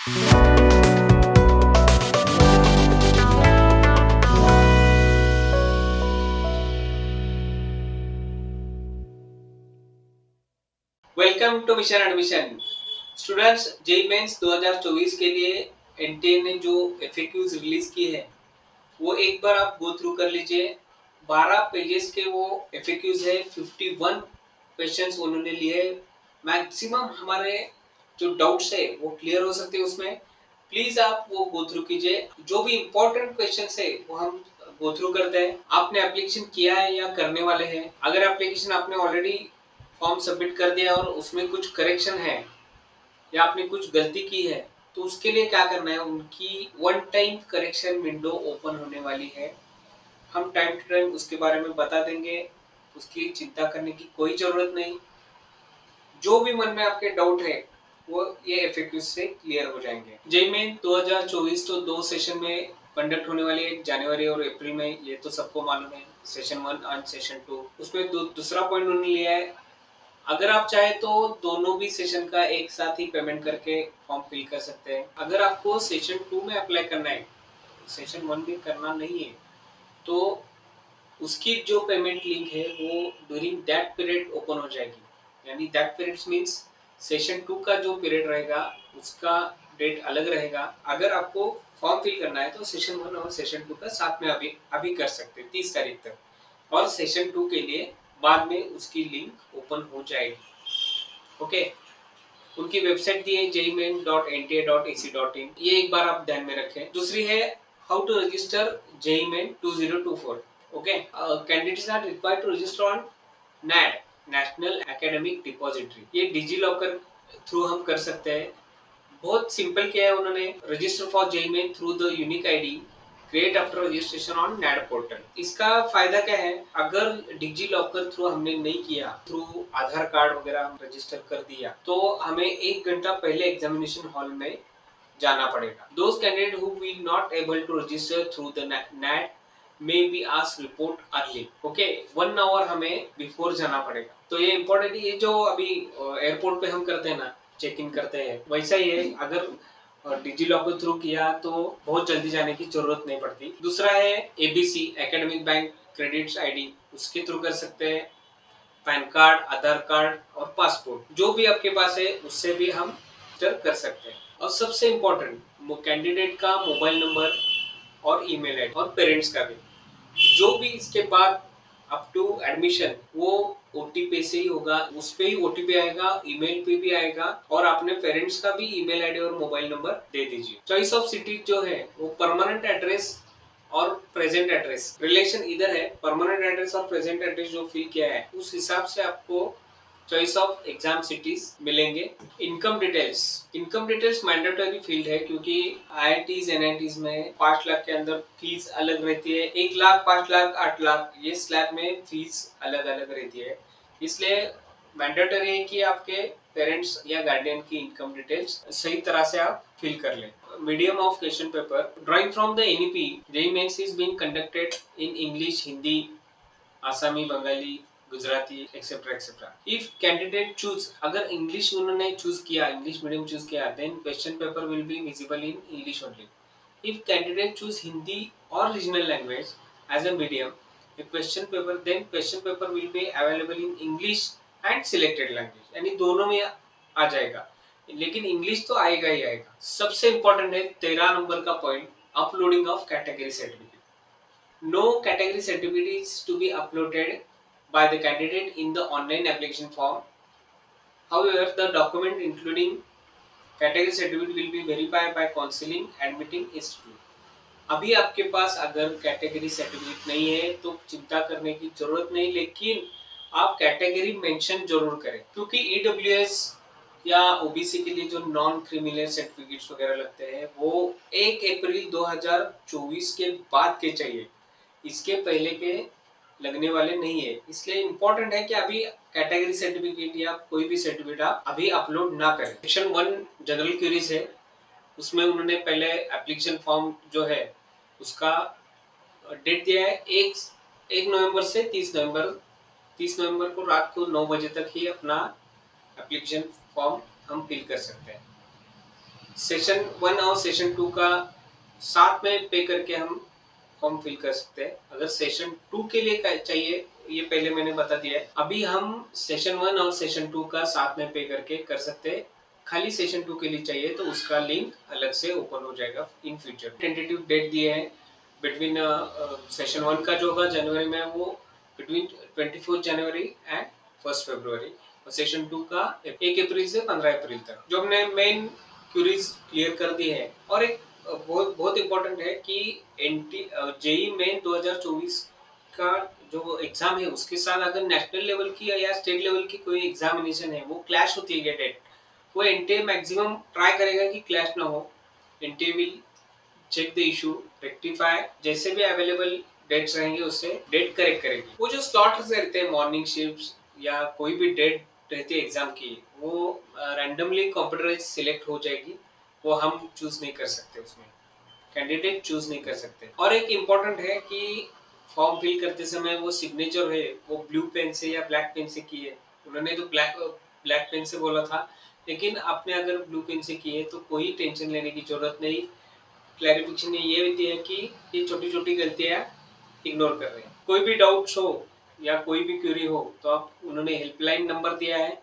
Welcome to mission admission. Students, JEE mains 2024 के लिए NTA ने जो एफएक्यूज रिलीज की है वो एक बार आप गो थ्रू कर लीजिए। 12 पेजेस के वो एफएक्यूज है, 51 क्वेश्चंस उन्होंने लिए। मैक्सिमम हमारे जो डाउट्स है वो क्लियर हो सकते हैं उसमें। प्लीज आप वो गो थ्रू कीजिए। जो भी इंपॉर्टेंट क्वेश्चंस है वो हम गो थ्रू करते हैं। आपने एप्लीकेशन किया है या करने वाले हैं? अगर एप्लीकेशन आपने ऑलरेडी फॉर्म सबमिट कर दिया और उसमें कुछ करेक्शन है या आपने कुछ गलती की है तो उसके लिए क्या करना है, उनकी one time correction window open होने वाली है। हम टाइम टू टाइम उसके बारे में बता देंगे, उसकी चिंता करने की कोई जरूरत नहीं। जो भी मन में आपके डाउट है वो ये एफएक्यू से क्लियर हो जाएंगे। जेईई मेन 2024 तो दो सेशन में कंडक्ट होने वाली है, जनवरी और अप्रैल में, ये तो सबको मालूम है। सेशन 1 और सेशन 2। उसमें दूसरा पॉइंट उन्होंने लिया है, अगर आप चाहे तो दोनों भी सेशन का एक साथ ही पेमेंट करके फॉर्म फिल कर सकते हैं। अगर आपको सेशन 2 में अप्लाई करना है, सेशन 1 भी करना नहीं है, तो उसकी जो पेमेंट लिंक है वो ड्यूरिंग दैट पीरियड ओपन हो जाएगी। यानी दैट पीरियड मींस सेशन 2 का जो पीरियड रहेगा उसका डेट अलग रहेगा। अगर आपको फॉर्म फिल करना है तो सेशन 1 और सेशन 2 का साथ में अभी कर सकते हैं 30 तारीख तक, और सेशन 2 के लिए बाद में उसकी लिंक ओपन हो जाएगी। ओके, उनकी वेबसाइट दी है jeimain.nta.ac.in, ये एक बार आप ध्यान में रखें। दूसरी है how to register JEE main 2024। Okay, candidates are required to register on NAD, national academic depository. ये डिजी लॉकर थ्रू हम कर सकते हैं। बहुत सिंपल किया है उन्होंने, register for JEE main through the unique ID create after registration on NAD portal. इसका फायदा क्या है, अगर डिजी लॉकर थ्रू हमने नहीं किया, थ्रू आधार कार्ड वगैरह हम रजिस्टर कर दिया, तो हमें 1 घंटा पहले एग्जामिनेशन हॉल में जाना पड़ेगा। Those candidate who will not able to register through the NAD may be asked report early. Okay, 1 hour हमें बिफोर जाना पड़ेगा। तो ये इंपॉर्टेंट है। ये जो अभी एयरपोर्ट पे हम करते हैं ना, चेक इन करते हैं, वैसा ही है। अगर डिजी लॉकर थ्रू किया तो बहुत जल्दी जाने की जरूरत नहीं पड़ती। दूसरा है ABC, academic bank credits ID, उसके थ्रू कर सकते हैं। पैन कार्ड, आधार कार्ड और पासपोर्ट जो भी आपके पास है उससे भी हम रजिस्टर कर सकते हैं। और सबसे इम्पोर्टेंट, कैंडिडेट का मोबाइल नंबर और ईमेल आईडी, और पेरेंट्स का भी। जो भी इसके बाद अप टू एडमिशन वो ओटीपी से ही होगा, उस पे ही ओटीपी आएगा, ईमेल पे भी आएगा, और अपने पेरेंट्स का भी ईमेल आईडी और मोबाइल नंबर दे दीजिए। चॉइस ऑफ सिटी जो है वो परमानेंट एड्रेस और प्रेजेंट एड्रेस, रिलेशन इधर है। परमानेंट एड्रेस और प्रेजेंट एड्रेस जो फिल किया है उस हिसाब से आपको चॉइस ऑफ एग्जाम सिटीज मिलेंगे। इनकम डिटेल्स मैंडेटरी फील्ड है, क्योंकि आईआईटीज एनआईटीज में 5 लाख के अंदर फीस अलग रहती है। 1 लाख, 5 लाख, 8 लाख, ये स्लैब में फीस अलग अलग रहती है। इसलिए मैंडेटरी है कि आपके पेरेंट्स या गार्डियन की इनकम डिटेल्स सही तरह से आप फिल कर लें। Medium of question paper, drawing from the NEP JEE mains is being conducted in English, Hindi, Assamese, Bengali, Gujarati, etcetera etcetera. If candidate choose, अगर इंग्लिश उन्होंने चूज किया, इंग्लिश मीडियम चूज किया, then question paper will be visible in English only. If candidate choose Hindi और regional language as a medium question paper, then question paper will be available in English and selected language. यानी दोनों में आ जाएगा, लेकिन English तो आएगा ही आएगा। सबसे इंपॉर्टेंट है 13 नंबर का point, uploading of category certificate. No category certificate is to be uploaded by the candidate in the online application form. However, the document including category certificate will be verified by counseling admitting institute. अभी आपके पास अगर category certificate नहीं है तो चिंता करने की जरूरत नहीं, लेकिन आप कैटेगरी मेंशन जरूर करें, क्योंकि ईडब्ल्यूएस या ओबीसी के लिए जो नॉन क्रिमिनल सर्टिफिकेट्स वगैरह लगते हैं वो 1 अप्रैल 2024 के बाद के चाहिए, इसके पहले के लगने वाले नहीं है। इसलिए इंपॉर्टेंट है कि अभी कैटेगरी सर्टिफिकेट या कोई भी सर्टिफिकेट आप अभी अपलोड ना करें। सेक्शन 1 जनरल क्वेरीज है, उसमें उन्होंने पहले एप्लीकेशन फॉर्म जो है उसका डेट दिया है 1 नवंबर से 30 नवंबर को रात को 9 बजे तक ही अपना एप्लीकेशन फॉर्म हम फिल कर सकते हैं। सेशन 1 और सेशन 2 का साथ में पे करके हम फॉर्म फिल कर सकते हैं। अगर सेशन 2 के लिए चाहिए, ये पहले मैंने बता दिया है। अभी हम सेशन 1 और सेशन 2 का साथ में पे करके कर सकते हैं। खाली सेशन 2 के लिए चाहिए तो उसका लिंक अलग से ओपन हो जाएगा इन फ्यूचर। टेंटेटिव डेट दिए हैं बिटवीन सेशन 1 का जो होगा जनवरी में, वो बिटवीन 24 जनवरी एंड 1 फरवरी, और सेशन 2 का 1 अप्रैल से 15 अप्रैल तक। जो हमने मेन क्यूरीज क्लियर कर दी है। और एक बहुत बहुत इंपॉर्टेंट है कि जेई मेन 2024 का जो एग्जाम है उसके साथ अगर नेशनल लेवल की या स्टेट लेवल की कोई एग्जामिनेशन है वो क्लैश होती है डेट, वो एनटीए मैक्सिमम ट्राई करेगा कि क्लैश ना हो। NTA will check the issue, rectify, जैसे भी अवेलेबल डेट्स रहेंगे उससे डेट करेक्ट करेगी। वो जो स्लॉट्स रहते हैं मॉर्निंग शिफ्ट्स या कोई भी डेट रहती है एग्जाम की, वो रैंडमली कंप्यूटराइज सिलेक्ट हो जाएगी। वो हम चूज नहीं कर सकते, उसमें कैंडिडेट चूज नहीं कर सकते। और एक इम्पोर्टेंट है कि फॉर्म फिल करते समय वो सिग्नेचर है वो ब्लू पेन से या ब्लैक पेन से की है। उन्होंने तो ब्लैक पेन से बोला था, लेकिन आपने अगर ब्लू पेन से की है तो कोई टेंशन लेने की जरूरत नहीं। क्लैरिफिकेशन ये होती है कि ये छोटी छोटी गलतियां इग्नोर कर रहे हैं। कोई भी डाउट्स हो या कोई भी क्वेरी हो तो आप, उन्होंने हेल्पलाइन नंबर दिया है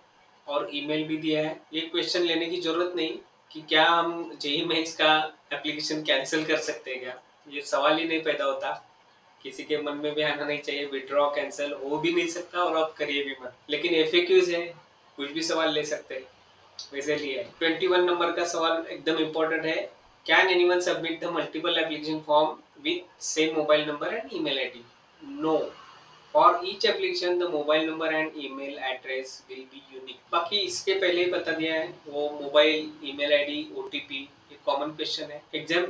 और ईमेल भी दिया है। ये क्वेश्चन लेने की जरूरत नहीं कि क्या हम जेईई मेंस का एप्लीकेशन कैंसिल कर सकते हैं क्या, ये सवाल ही नहीं पैदा होता। किसी के मन में भी आना नहीं चाहिए। विड्रॉ कैंसिल हो भी नहीं सकता और आप करिए भी मत। लेकिन एफएक्यूज है, कुछ भी सवाल ले सकते हैं, वैसे लिया है। 21 नंबर का सवाल एकदम इम्पोर्टेंट है। Can anyone submit the multiple application form with same mobile number and email ID? No, for each application the mobile number and email address will be unique. बाकी इसके पहले ही बता दिया है, वो मोबाइल, ईमेल आईडी, ओटीपी, ये common question है। Exam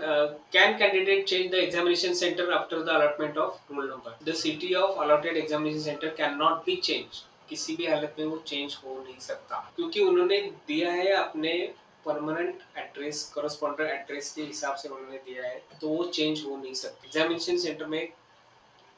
can candidate change the examination centre after the allotment of roll number? The city of allotted examination centre can not be change. किसी भी हालत में वो चेंज हो नहीं सकता, क्योंकि उन्होंने दिया है अपने परमानेंट एड्रेस, कॉरेस्पॉन्डेंट एड्रेस के हिसाब से उन्होंने दिया है, तो वो चेंज हो नहीं सकती। एग्जामिनेशन सेंटर में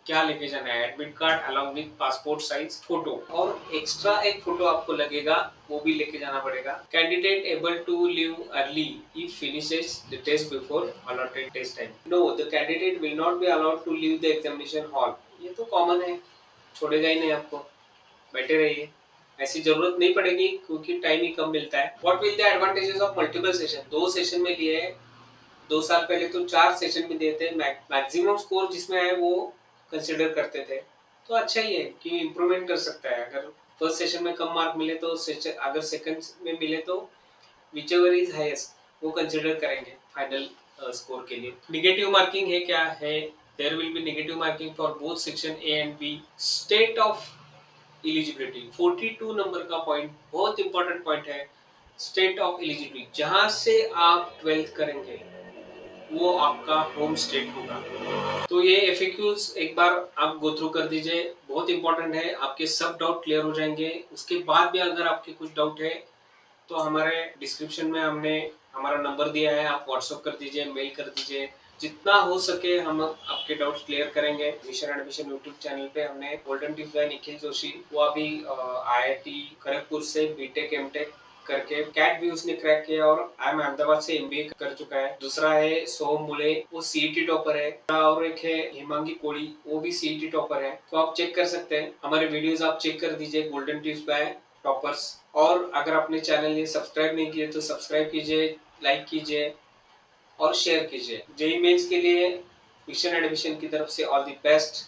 क्या लेके जाना है? Admit card along with passport size photo, और एक्स्ट्रा एक फोटो आपको लगेगा, वो भी लेके जाना पड़ेगा। Candidate able to leave early if finishes the test before allotted test time? No, the candidate will not be allowed to leave the examination hall. ये तो कॉमन है, छोड़ेगा ही नहीं आपको, बैठे रहिए। ऐसी जरूरत नहीं पड़ेगी क्योंकि टाइम ही कम मिलता है। What will the advantages of multiple session? 2 session में लिए है, 2 साल पहले तो 4 सेशन में देते हैं। मैक्सिमम स्कोर जिसमें है वो कंसिडर करते थे, तो अच्छा ही है कि इम्प्रूवमेंट कर सकता है। अगर फर्स्ट सेशन में कम मार्क मिले तो अगर सेकंड में मिले तो विचएवर इज हाईएस्ट वो कंसिडर करेंगे फाइनल स्कोर के लिए। नेगेटिव मार्किंग है क्या है? There will be negative marking for both section A and B. State of eligibility 42 number का पॉइंट बहुत इंपॉर्टेंट पॉइंट है। स्टेट ऑफ एलिजिबिलिटी, जहां से आप 12th करेंगे वो आपका होम स्टेट होगा। तो ये एफएक्यूज एक बार आप गो थ्रू कर दीजिए, बहुत इंपॉर्टेंट है, आपके सब डाउट क्लियर हो जाएंगे। उसके बाद भी अगर आपके कुछ डाउट है तो हमारे डिस्क्रिप्शन में हमने हमारा नंबर दिया है, आप व्हाट्सएप कर दीजिए, मेल कर दीजिए। जितना हो सके हम आपके डाउट्स क्लियर करेंगे। मिशन एडमिशन यूट्यूब चैनल पे हमने golden tips by Nikhil Joshi, वो अभी आईआईटी खड़गपुर से बीटेक एमटेक करके कैट भी उसने क्रैक किया, और आईएम अहमदाबाद से एमबीए कर चुका है। दूसरा है सोहम मुले, वो सीईटी टॉपर है। और एक है हिमांगी कोड़ी, वो भी सीईटी टॉपर है। तो आप चेक कर सकते हैं, हमारे वीडियोस आप चेक कर दीजिए, गोल्डन टिप्स बाय टॉपर्स। और अगर आपने चैनल ये सब्सक्राइब नहीं किए तो सब्सक्राइब कीजिए, लाइक कीजिए और शेयर कीजिए। जेईई मेंस के लिए मिशन एडमिशन की तरफ से ऑल द बेस्ट।